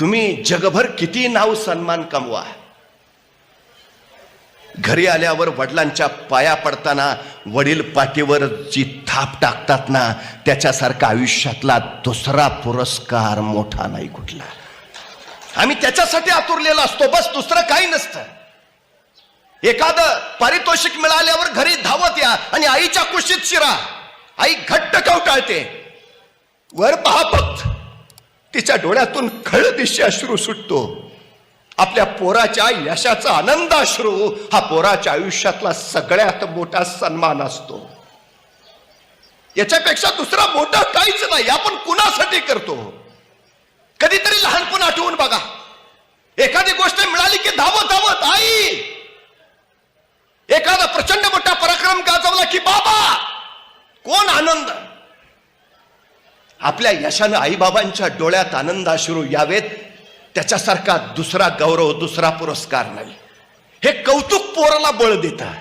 तुम्ही जगभर किती नाव सन्मान कमवा, घरी आल्यावर वडिलांच्या पाया पडताना वडील पाठीवर जी थाप टाकतात ना, त्याच्यासारखा आयुष्यातला दुसरा पुरस्कार मोठा नाही कुठला. आम्ही त्याच्यासाठी आतुरलेला असतो, बस दुसरं काही नसतं. एखादं पारितोषिक मिळाल्यावर घरी धावत या आणि आईच्या कुशीत शिरा. आई घट्ट कवटाळते, वर पहा फक्त, तिच्या डोळ्यातून खळदिशी अश्रू सुटतो. आपल्या पोराच्या यशाचा आनंदाश्रू हा पोराच्या आयुष्यातला सगळ्यात मोठा सन्मान असतो. याच्यापेक्षा दुसरा मोठा काहीच नाही. आपण कुणासाठी करतो? कधीतरी लहानपण आठवून बघा. एखादी गोष्ट मिळाली की धावत धावत आई, एखादा प्रचंड मोठा पराक्रम गाजवला की बाबा. कोण आनंद? आपल्या यशानं आईबाबांच्या डोळ्यात आनंदाश्रू यावेत, त्याच्यासारखा दुसरा गौरव, दुसरा पुरस्कार नाही. हे कौतुक पोराला बळ देतं.